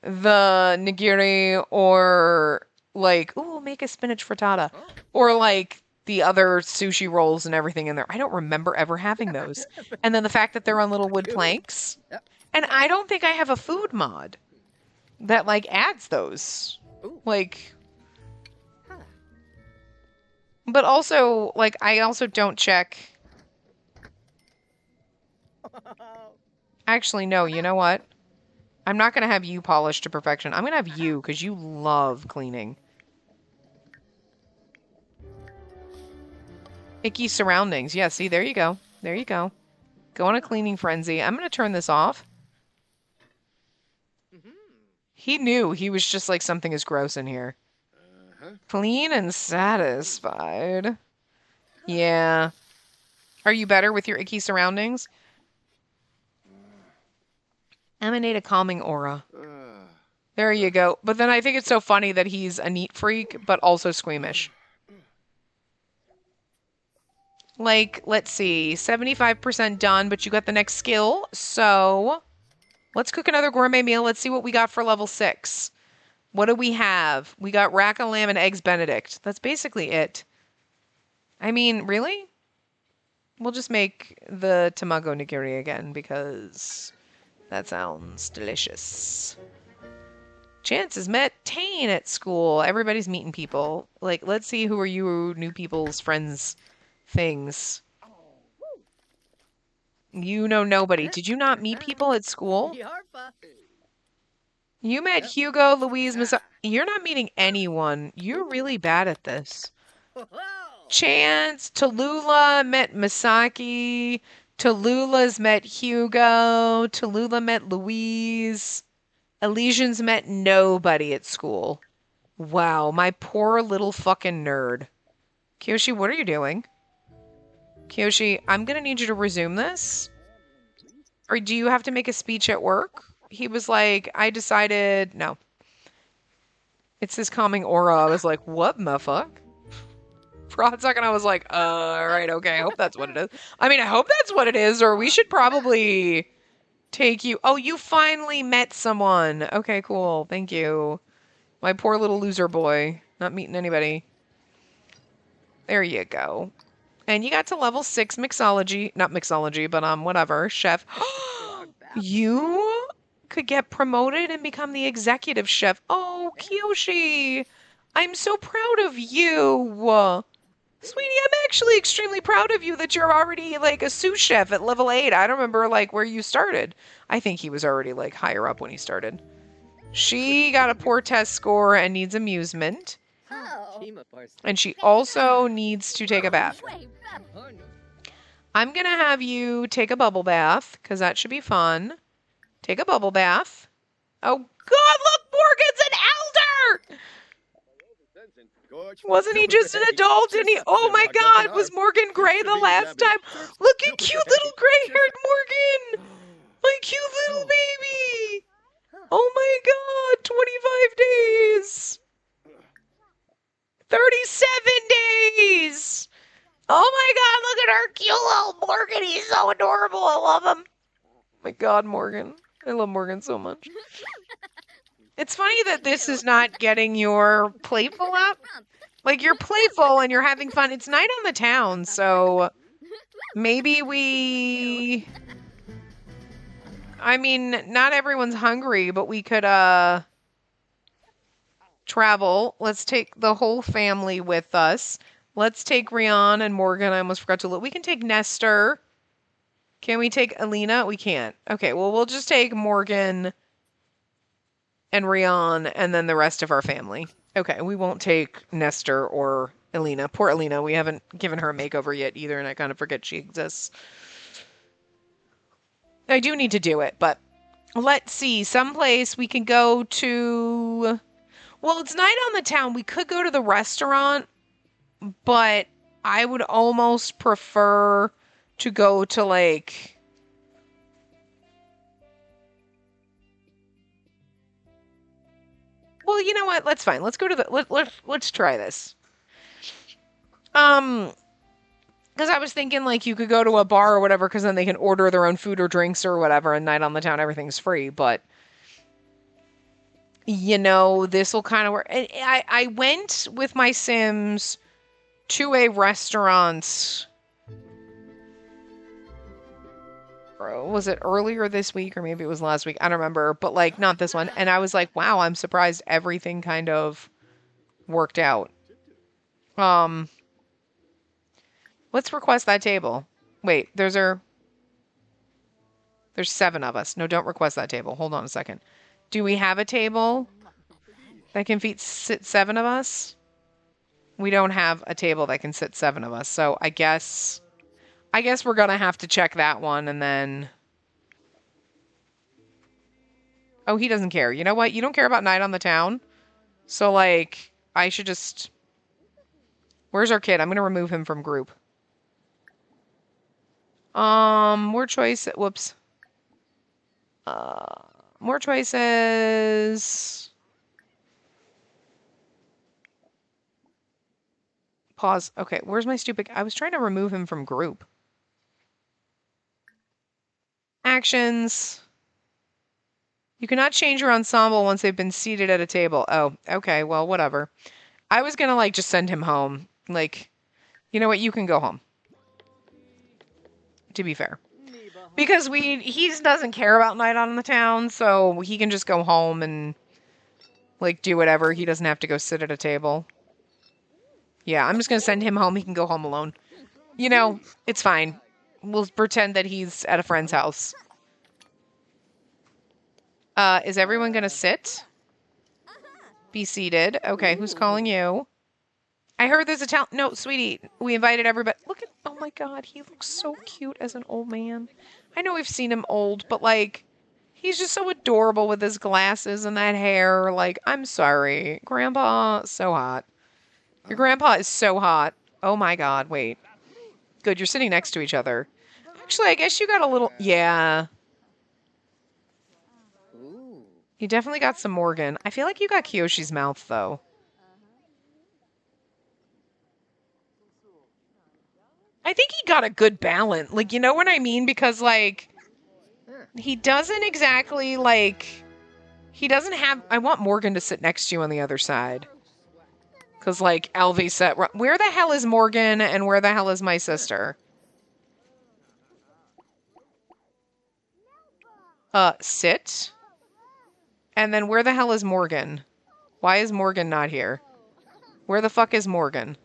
the nigiri or, like, ooh, make a spinach frittata. Or, like, the other sushi rolls and everything in there. I don't remember ever having those. And then the fact that they're on little wood planks. And I don't think I have a food mod that, like, adds those. Like... But also, like, I also don't check... Actually, no, you know what? I'm not going to have you polished to perfection. I'm going to have you, because you love cleaning. Icky surroundings. Yeah, see, there you go. There you go. Go on a cleaning frenzy. I'm going to turn this off. He knew. He was just like, something is gross in here. Clean and satisfied. Yeah. Are you better with your icky surroundings? Emanate a calming aura. There you go. But then I think it's so funny that he's a neat freak, but also squeamish. Like, let's see. 75% done, but you got the next skill. So, let's cook another gourmet meal. Let's see what we got for level 6. What do we have? We got rack of lamb and eggs benedict. That's basically it. I mean, really? We'll just make the tamago nigiri again, because that sounds delicious. Chances met Tane at school. Everybody's meeting people. Like, let's see who are you new people's friends things. You know nobody. Did you not meet people at school? You met Hugo, Louise, Miss... You're not meeting anyone. You're really bad at this. Chance, Tallulah met Misaki. Tallulah's met Hugo. Tallulah met Louise. Elysian's met nobody at school. Wow, my poor little fucking nerd. Kyoshi, what are you doing? Kyoshi, I'm gonna need you to resume this. Or do you have to make a speech at work? He was like, I decided... No. It's his calming aura. I was like, what the fuck? For a hot second, I was like, alright, okay, I hope that's what it is. I mean, I hope that's what it is, or we should probably take you... Oh, you finally met someone. Okay, cool. Thank you. My poor little loser boy. Not meeting anybody. There you go. And you got to level 6 mixology. Not mixology, but whatever. Chef. You could get promoted and become the executive chef. Oh, Kyoshi. I'm so proud of you. Sweetie, I'm actually extremely proud of you that you're already, like, a sous chef at level 8. I don't remember, like, where you started. I think he was already, like, higher up when he started. She got a poor test score and needs amusement. And she also needs to take a bath. I'm going to have you take a bubble bath, because that should be fun. Take a bubble bath. Oh, God, look, Morgan's an elder! Wasn't he just an adult? And he, oh my God, was Morgan gray the last time? Look at cute little gray-haired Morgan! My cute little baby! Oh my God, 25 days! 37 days! Oh my God, look at our cute little Morgan. He's so adorable. I love him. Oh my God, Morgan. I love Morgan so much. It's funny that this is not getting your playful up. Like, you're playful and you're having fun. It's night on the town, so maybe we... I mean, not everyone's hungry, but we could, travel. Let's take the whole family with us. Let's take Rian and Morgan. I almost forgot to look. We can take Nestor. Can we take Alina? We can't. Okay, well, we'll just take Morgan and Rian and then the rest of our family. Okay, we won't take Nestor or Alina. Poor Alina. We haven't given her a makeover yet either, and I kind of forget she exists. I do need to do it, but let's see. Someplace we can go to... Well, it's night on the town. We could go to the restaurant, but I would almost prefer to go to, like... Well, you know what? That's fine. Let's go to the... Let's try this. Because I was thinking, like, you could go to a bar or whatever, because then they can order their own food or drinks or whatever, and night on the town, everything's free, but... You know, this will kind of work. I went with my Sims to a restaurant. Was it earlier this week or maybe it was last week? I don't remember, but like not this one. And I was like, wow, I'm surprised everything kind of worked out. Let's request that table. Wait, there's 7 of us. No, don't request that table. Hold on a second. Do we have a table that can sit 7 of us? We don't have a table that can sit 7 of us. So I guess we're going to have to check that one and then... Oh, he doesn't care. You know what? You don't care about night on the town. So, like, I should just... Where's our kid? I'm going to remove him from group. More choice... Whoops. More choices. Pause. Okay, where's my stupid... I was trying to remove him from group. Actions. You cannot change your ensemble once they've been seated at a table. Oh, okay, well, whatever. I was gonna, like, just send him home. Like, you know what? You can go home. To be fair. Because he doesn't care about night on the town, so he can just go home and, like, do whatever. He doesn't have to go sit at a table. Yeah, I'm just going to send him home. He can go home alone. You know, it's fine. We'll pretend that he's at a friend's house. Is everyone going to sit? Be seated. Okay, who's calling you? I heard there's a town... No, sweetie, we invited everybody. Look at... Oh my God, he looks so cute as an old man. I know we've seen him old, but, like, he's just so adorable with his glasses and that hair. Like, I'm sorry. Grandpa, so hot. Your grandpa is so hot. Oh my God, wait. Good, you're sitting next to each other. Actually, I guess you got a little... Yeah. You definitely got some Morgan. I feel like you got Kiyoshi's mouth, though. I think he got a good balance. Like, you know what I mean? Because, like, he doesn't exactly, like... He doesn't have... I want Morgan to sit next to you on the other side. Because, like, Elvie said... Where the hell is Morgan and where the hell is my sister? Sit. And then where the hell is Morgan? Why is Morgan not here? Where the fuck is Morgan?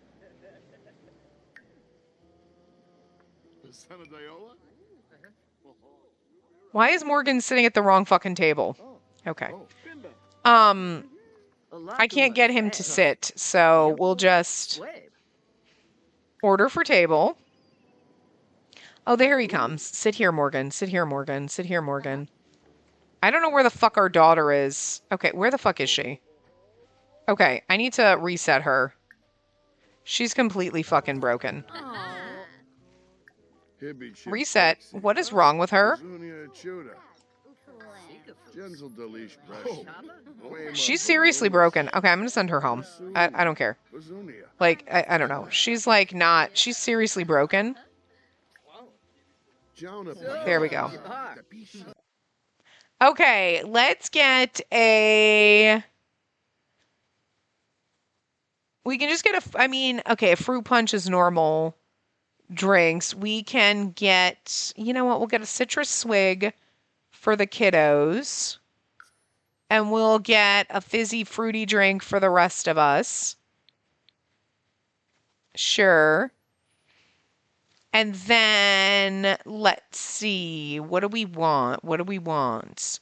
Why is Morgan sitting at the wrong fucking table? Okay. I can't get him to sit, so we'll just order for table. Oh, there he comes. Sit here, Morgan. Sit here, Morgan. Sit here, Morgan. I don't know where the fuck our daughter is. Okay, where the fuck is she? Okay, I need to reset her. She's completely fucking broken. Reset? What is wrong with her? She's seriously broken. Okay, I'm gonna send her home. I don't care. Like, I don't know. She's like not... She's seriously broken. There we go. Okay, let's get a... We can just get a... I mean, okay, a fruit punch is normal drinks. We can get... You know what? We'll get a citrus swig for the kiddos. And we'll get a fizzy fruity drink for the rest of us. Sure. And then, let's see. What do we want? What do we want?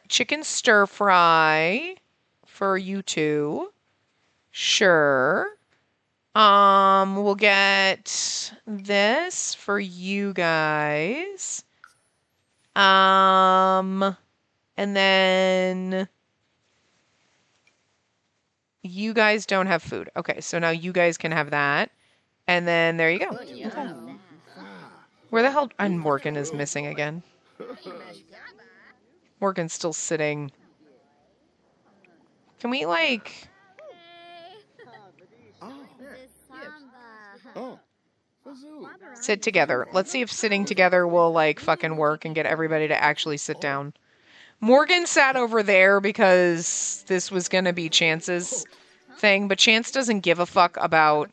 Chicken stir fry for you two. Sure. We'll get this for you guys. And then you guys don't have food. Okay, so now you guys can have that. And then there you go. Okay. Where the hell... And Morgan is missing again. Morgan's still sitting. Can we, like... Sit together. Let's see if sitting together will, like, fucking work and get everybody to actually sit down. Morgan sat over there because this was gonna be Chance's thing, but Chance doesn't give a fuck about...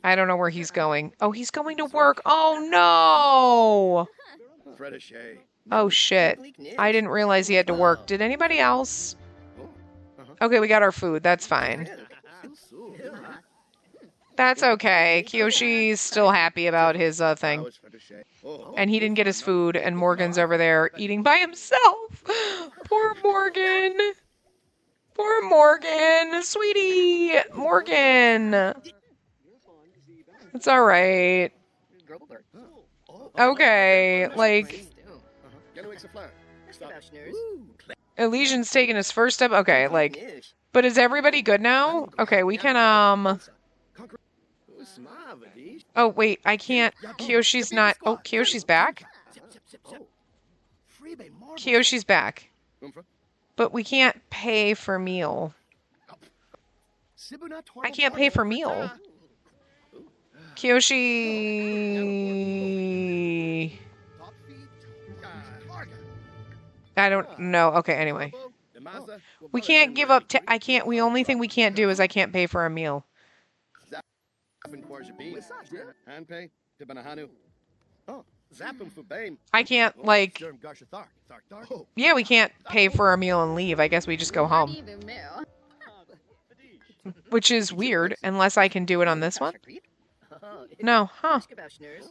I don't know where he's going. Oh, he's going to work. Oh, no! Oh, shit. I didn't realize he had to work. Did anybody else? Okay, we got our food. That's fine. That's okay. Kiyoshi's still happy about his thing. And he didn't get his food, and Morgan's over there eating by himself. Poor Morgan. Poor Morgan. Sweetie. Morgan. It's alright. Okay, like... Elysian's taking his first step. Okay, like... But is everybody good now? Okay, we can, Oh, wait, I can't... Kiyoshi's not... Oh, Kiyoshi's back? Kiyoshi's back. But we can't pay for meal. I can't pay for meal. Kiyoshi... I don't know. Okay, anyway. We can't give up... I can't... The only thing we can't do is I can't pay for a meal. I can't, like... Yeah, we can't pay for a meal and leave. I guess we just go home. Which is weird, unless I can do it on this one. No, huh.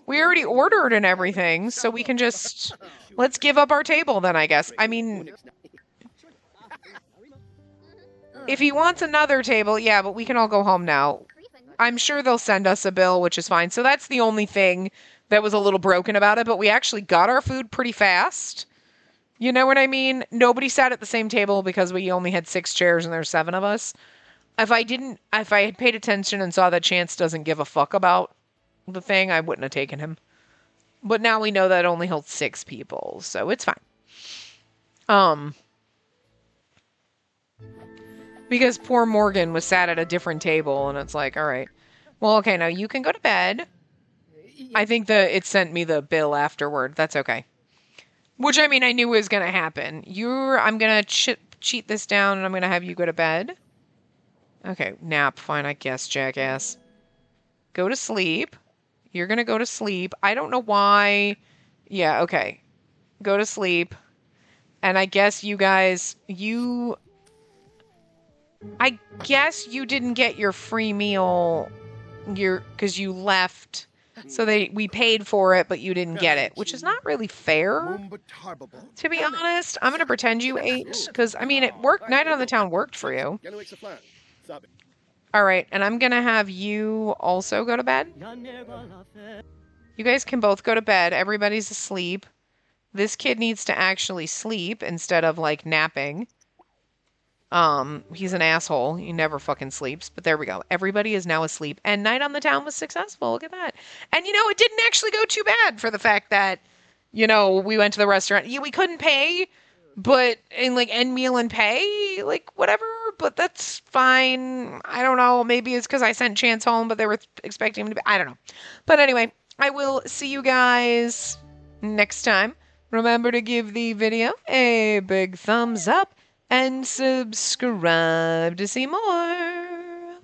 We already ordered and everything, so we can just... Let's give up our table then, I guess. I mean... If he wants another table, yeah, but we can all go home now. I'm sure they'll send us a bill, which is fine. So that's the only thing that was a little broken about it, but we actually got our food pretty fast. You know what I mean? Nobody sat at the same table because we only had 6 chairs and there's 7 of us. If I had paid attention and saw that Chance doesn't give a fuck about the thing, I wouldn't have taken him. But now we know that it only holds 6 people, so it's fine. Because poor Morgan was sat at a different table, and it's like, all right. Well, okay, now you can go to bed. I think it sent me the bill afterward. That's okay. Which, I mean, I knew was going to happen. I'm going to cheat this down, and I'm going to have you go to bed. Okay, nap. Fine, I guess, jackass. Go to sleep. You're going to go to sleep. I don't know why. Yeah, okay. Go to sleep. And I guess you guys, I guess you didn't get your free meal because you left. So we paid for it, but you didn't get it, which is not really fair. To be honest, I'm going to pretend you ate because, I mean, it worked. Night on the Town worked for you. All right, and I'm going to have you also go to bed. You guys can both go to bed. Everybody's asleep. This kid needs to actually sleep instead of like napping. He's an asshole. He never fucking sleeps. But there we go. Everybody is now asleep. And Night on the Town was successful. Look at that. And it didn't actually go too bad for the fact that, we went to the restaurant. Yeah, we couldn't pay, but end meal and pay, whatever. But that's fine. I don't know. Maybe it's because I sent Chance home, but they were expecting him to be. I don't know. But anyway, I will see you guys next time. Remember to give the video a big thumbs up and subscribe to see more.